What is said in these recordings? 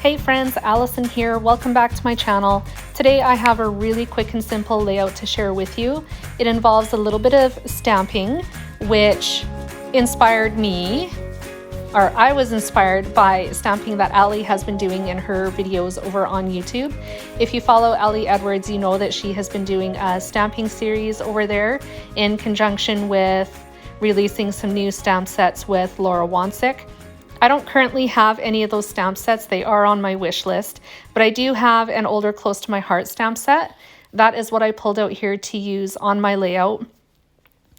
Hey friends, Allison here. Welcome back to my channel. Today I have a really quick and simple layout to share with you. It involves a little bit of stamping, which inspired me, or I was inspired by stamping that Ali has been doing in her videos over on YouTube. If you follow Ali Edwards, you know that she has been doing a stamping series over there in conjunction with releasing some new stamp sets with Laura Wansick. I don't currently have any of those stamp sets. They are on my wish list, but I do have an older Close to My Heart stamp set. That is what I pulled out here to use on my layout.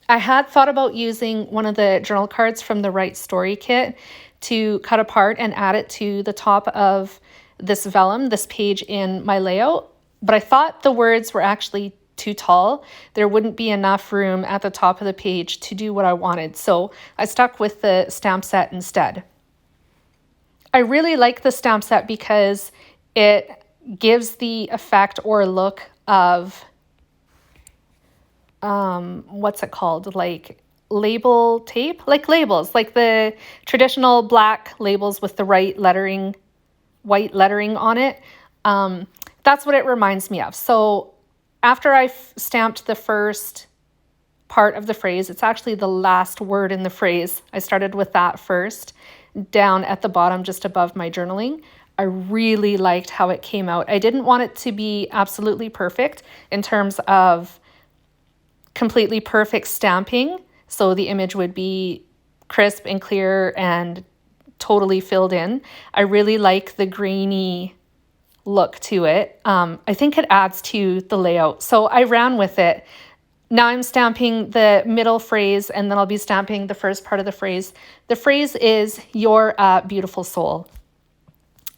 I had thought about using one of the journal cards from the Write Story kit to cut apart and add it to the top of this vellum, this page in my layout, but I thought the words were actually too tall. There wouldn't be enough room at the top of the page to do what I wanted, so I stuck with the stamp set instead. I really like the stamp set because it gives the effect or look of, what's it called? Like label tape? Like labels, like the traditional black labels with the white lettering on it. That's what it reminds me of. So after I've stamped the first part of the phrase, it's actually the last word in the phrase. I started with that first, down at the bottom just above my journaling. I really liked how it came out. I didn't want it to be absolutely perfect in terms of completely perfect stamping, so the image would be crisp and clear and totally filled in. I really like the grainy look to it. I think it adds to the layout, so I ran with it. Now I'm stamping the middle phrase, and then I'll be stamping the first part of the phrase. The phrase is, "You're a beautiful soul."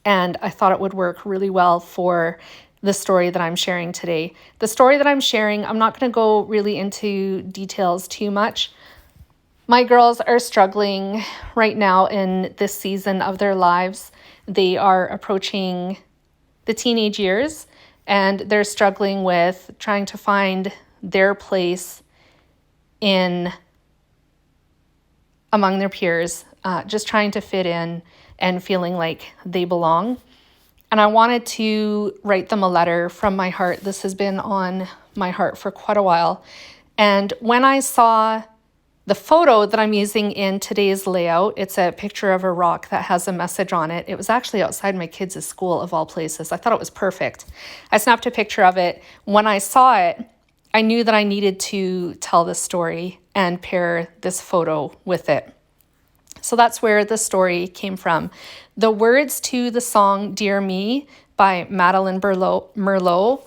And I thought it would work really well for the story that I'm sharing today. The story that I'm sharing, I'm not going to go really into details too much. My girls are struggling right now in this season of their lives. They are approaching the teenage years, and they're struggling with trying to find their place in among their peers, just trying to fit in and feeling like they belong. And I wanted to write them a letter from my heart. This has been on my heart for quite a while. And when I saw the photo that I'm using in today's layout, it's a picture of a rock that has a message on it. It was actually outside my kids' school, of all places. I thought it was perfect. I snapped a picture of it. When I saw it, I knew that I needed to tell this story and pair this photo with it. So that's where the story came from. The words to the song Dear Me by Madeline Merlot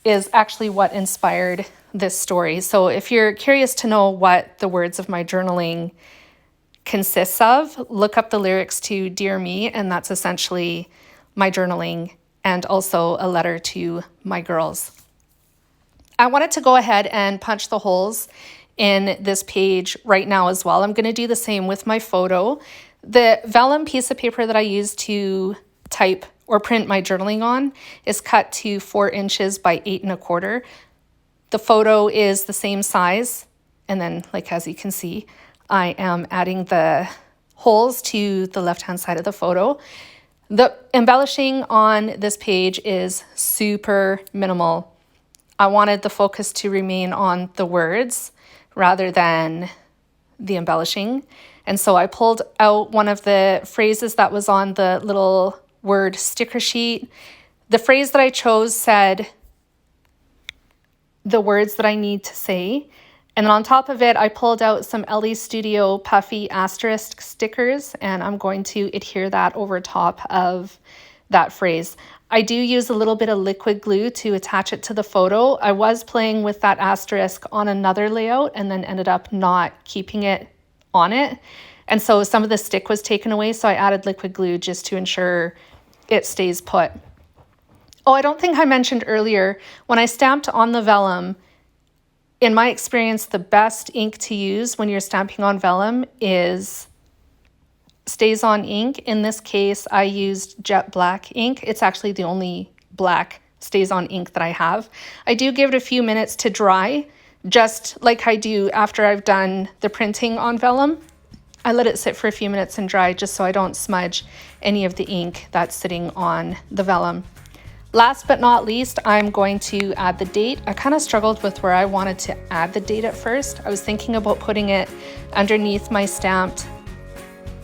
is actually what inspired this story. So if you're curious to know what the words of my journaling consists of, look up the lyrics to Dear Me, and that's essentially my journaling and also a letter to my girls. I wanted to go ahead and punch the holes in this page right now as well. I'm going to do the same with my photo. The vellum piece of paper that I use to type or print my journaling on is cut to 4 inches by 8 1/4. The photo is the same size. And then, like, as you can see, I am adding the holes to the left-hand side of the photo. The embellishing on this page is super minimal. I wanted the focus to remain on the words rather than the embellishing. And so I pulled out one of the phrases that was on the little word sticker sheet. The phrase that I chose said the words that I need to say. And then on top of it, I pulled out some LE Studio puffy asterisk stickers, and I'm going to adhere that over top of that phrase. I do use a little bit of liquid glue to attach it to the photo. I was playing with that asterisk on another layout and then ended up not keeping it on it. And so some of the stick was taken away, so I added liquid glue just to ensure it stays put. Oh, I don't think I mentioned earlier, when I stamped on the vellum, in my experience, the best ink to use when you're stamping on vellum is Stays On ink. In this case, I used jet black ink. It's actually the only black Stays On ink that I have. I do give it a few minutes to dry, just like I do after I've done the printing on vellum. I let it sit for a few minutes and dry just so I don't smudge any of the ink that's sitting on the vellum. Last but not least, I'm going to add the date. I kind of struggled with where I wanted to add the date at first. I was thinking about putting it underneath my stamped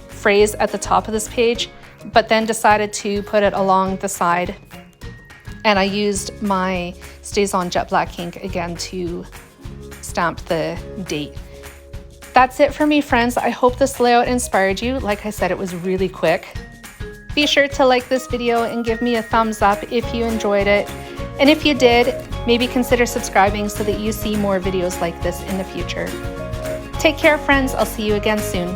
phrase at the top of this page, but then decided to put it along the side. And I used my StazOn Jet Black ink again to stamp the date. That's it for me, friends. I hope this layout inspired you. Like I said, it was really quick. Be sure to like this video and give me a thumbs up if you enjoyed it. And if you did, maybe consider subscribing so that you see more videos like this in the future. Take care, friends. I'll see you again soon.